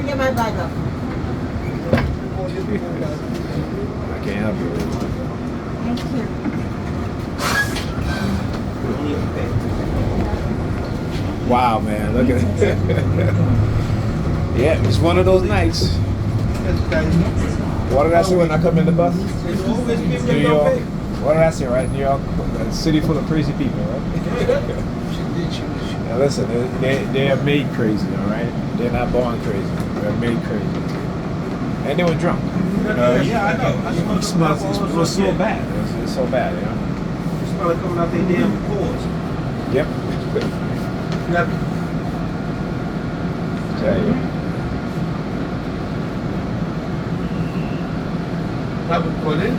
get my bag up. I can't help you. Thank you. Wow, man, look at it. Yeah, it's one of those nights. What did I say when I come in the bus? New York. What did I say, right? New York, a city full of crazy people, right? Now listen, they are made crazy, all right? They're not born crazy. They're made crazy. And they were drunk. Yeah, I know. It smells so bad. It's so bad, you know? You smell it coming out their damn pores. Yep. Tell you. That would put it.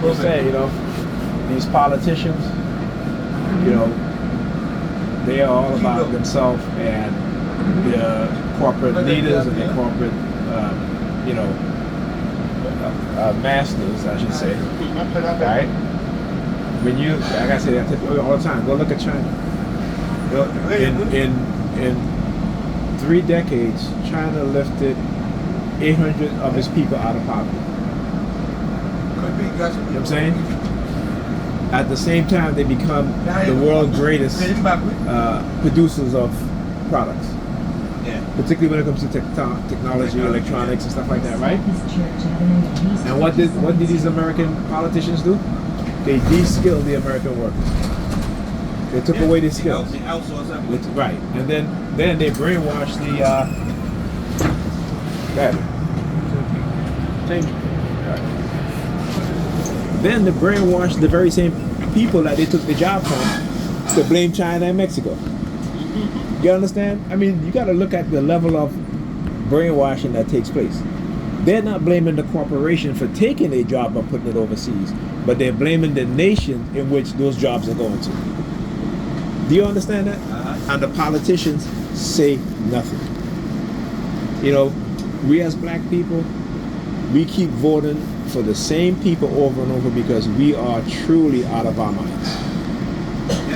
We'll say, you know, these politicians, you know, they are all about themselves and the corporate leaders and the corporate, you know, masters, I should say. Right? When you, like I say that all the time, go look at China. In 3 decades, China lifted 800 of its people out of poverty. You know what I'm saying? At the same time, they become the world's greatest producers of products. Yeah. Particularly when it comes to technology, electronics, and stuff like that, right? And what did these American politicians do? They de-skilled the American workers. They took away their skills. Right. And then they brainwashed the Then they brainwashed the very same people that they took the job from to blame China and Mexico. You understand? I mean, you got to look at the level of brainwashing that takes place. They're not blaming the corporation for taking a job and putting it overseas, but they're blaming the nation in which those jobs are going to. Do you understand that? And the politicians say nothing. You know, we as black people, we keep voting for the same people over and over because we are truly out of our minds.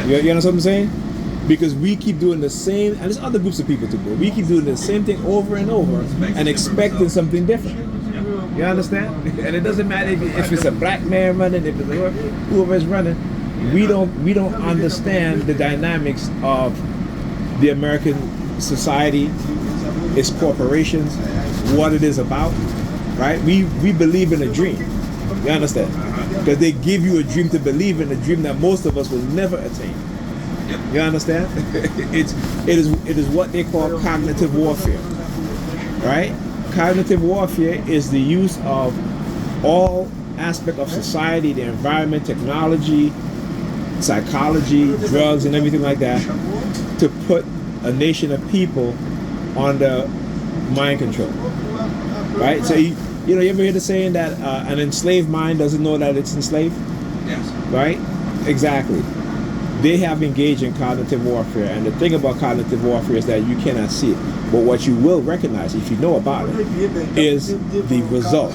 You understand what I'm saying? Because we keep doing the same, and there's other groups of people too, but we keep doing the same thing over and over and expecting something different. You understand? And it doesn't matter if it's a black man running, if it's whoever is running. We don't understand the dynamics of the American society, its corporations, what it is about, right? We believe in a dream. You understand? Because they give you a dream to believe in, a dream that most of us will never attain. You understand? It is what they call cognitive warfare, right? Cognitive warfare is the use of all aspect of society, the environment, technology, psychology, drugs, and everything like that, to put a nation of people under mind control, right? So you ever hear the saying that an enslaved mind doesn't know that it's enslaved? Yes. Right? Exactly. They have engaged in cognitive warfare, and the thing about cognitive warfare is that you cannot see it, but what you will recognize, if you know about it, is the result.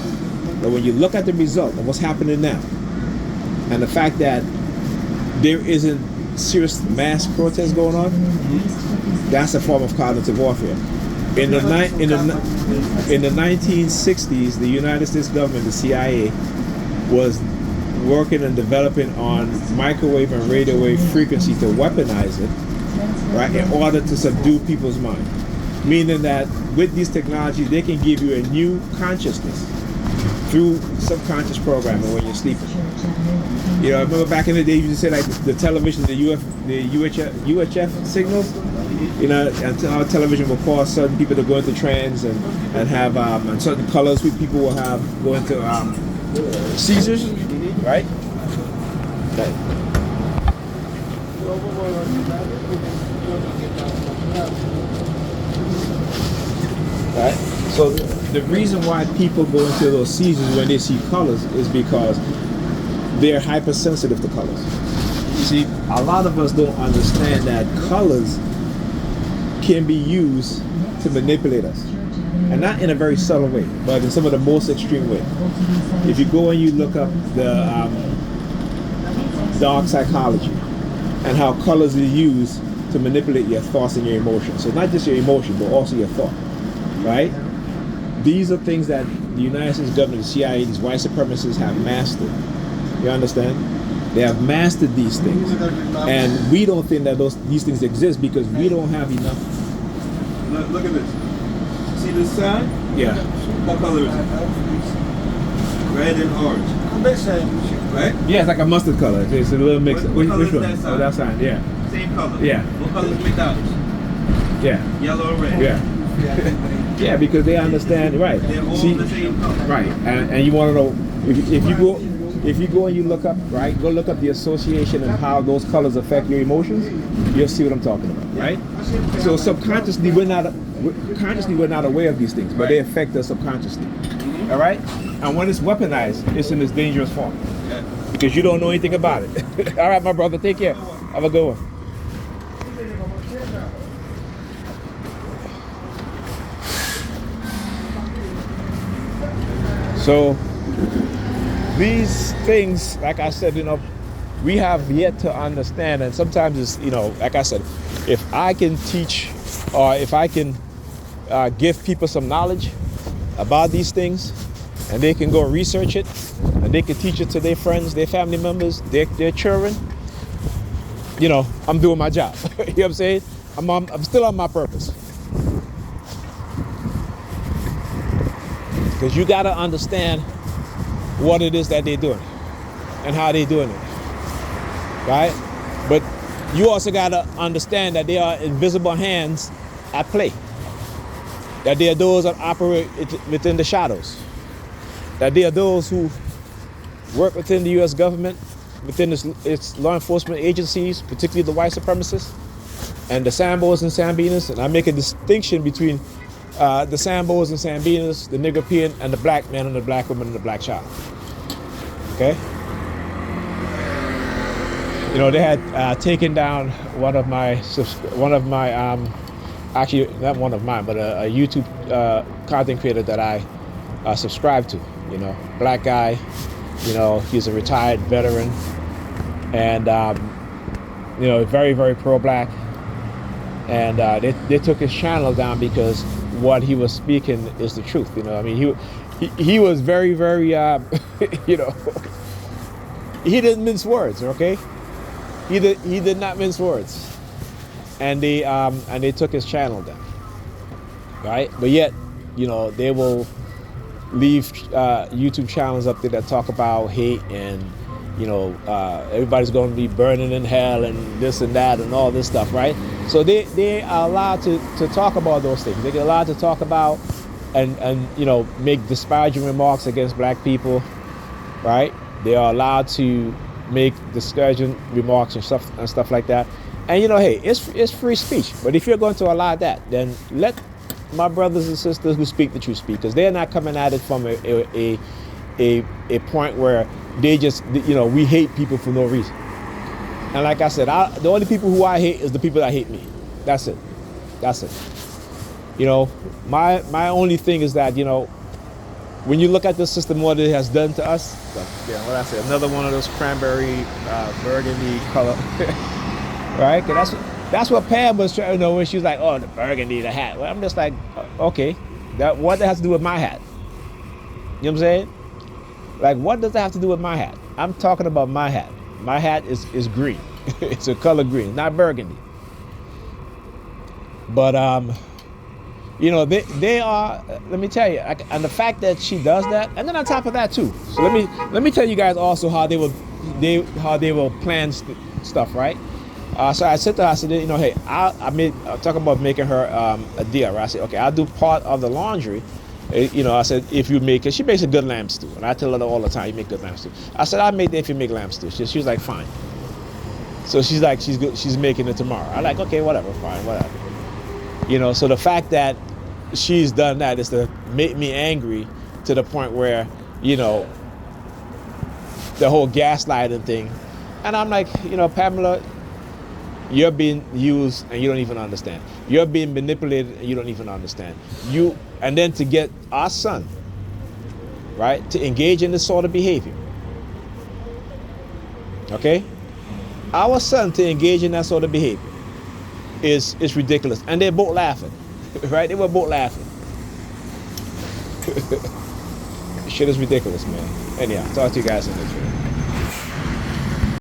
But when you look at the result of what's happening now, and the fact that there isn't serious mass protest going on, that's a form of cognitive warfare. In the 1960s, the United States government, the CIA, was working and developing on microwave and radio wave frequency to weaponize it, right, in order to subdue people's mind. Meaning that with these technologies, they can give you a new consciousness through subconscious programming when you're sleeping. You know, I remember back in the day, you used to say like the television, the UHF signals. You know, and our television will cause certain people to go into trance and have and certain colors. People will have go into seizures, right? Right. So the reason why people go into those seizures when they see colors is because they're hypersensitive to colors. See, a lot of us don't understand that colors can be used to manipulate us, and not in a very subtle way, but in some of the most extreme way. If you go and you look up the dark psychology and how colors are used to manipulate your thoughts and your emotions. So it's not just your emotion, but also your thought, right? These are things that the United States government, the CIA, these white supremacists have mastered. You understand? They have mastered these things, and we don't think that these things exist because we don't have enough. Look at this. See this sign? Yeah. What color is it? Red and orange. Right? Yeah, it's like a mustard color. It's a little mix. What Which color one? is that sign? Oh, that sign. Yeah. Same color. Yeah. What color is McDonald's? Yeah. Yellow and red. Yeah. Yeah, because they understand, right? They're all See, the same color. right, and you want to know if you go and you look up, right? Go look up the association and how those colors affect your emotions. You'll see what I'm talking about, right? So subconsciously, we're not aware of these things, but they affect us subconsciously. All right, and when it's weaponized, it's in its dangerous form because you don't know anything about it. All right, my brother, take care. Have a good one. So these things, like I said, we have yet to understand, and sometimes it's, like I said, if I can teach or if I can give people some knowledge about these things, and they can go research it, and they can teach it to their friends, their family members, their children, I'm doing my job. You know what I'm saying? I'm still on my purpose. Because you got to understand what it is that they're doing and how they're doing it, right? But you also got to understand that there are invisible hands at play, that there are those that operate within the shadows, that there are those who work within the U.S. government, within its law enforcement agencies, particularly the white supremacists and the Sambos and Sambinas. And I make a distinction between the Sambos and Sambinas, the Nigerian and the black man and the black woman and the black child. Okay? They had taken down one of my, actually not one of mine, but a YouTube content creator that I subscribe to. Black guy. He's a retired veteran, and very, very pro-black. And they took his channel down because what he was speaking is the truth. He was very, very, he didn't mince words. Okay, he did not mince words, and they took his channel down. Right, but yet, they will leave YouTube channels up there that talk about hate and everybody's going to be burning in hell and this and that and all this stuff, right? So they are allowed to talk about those things. They're allowed to talk about and make disparaging remarks against black people, right? They are allowed to make disparaging remarks and stuff like that. And hey, it's free speech. But if you're going to allow that, then let my brothers and sisters who speak the truth speak, because they're not coming at it from a point where they just, we hate people for no reason. And like I said, the only people who I hate is the people that hate me. That's it. My only thing is that, when you look at the system, what it has done to us, what I say, another one of those cranberry, burgundy color, right? Cause that's what Pam was trying, when she was like, oh, the burgundy, the hat. Well, I'm just like, okay, what that has to do with my hat? You know what I'm saying? Like, what does that have to do with my hat? I'm talking about my hat. My hat is green. It's a color green, not burgundy. But they are. Let me tell you, and the fact that she does that, and then on top of that too. So let me tell you guys also how they will plan stuff, right? So I said to her, I said, hey, I talk about making her a deal, right? I said, okay, I'll do part of the laundry. I said, if you make it, she makes a good lamb stew. And I tell her all the time, you make good lamb stew. I said, I'll make that if you make lamb stew. She was like, fine. So she's like, she's making it tomorrow. I'm like, okay, whatever, fine, whatever. So the fact that she's done that is to make me angry to the point where, the whole gaslighting thing. And I'm like, Pamela, you're being used and you don't even understand. You're being manipulated and you don't even understand. And then to get our son, right, to engage in this sort of behavior. Okay? Our son to engage in that sort of behavior. is ridiculous. And they're both laughing. Right? They were both laughing. Shit is ridiculous, man. Anyhow, talk to you guys in the next video.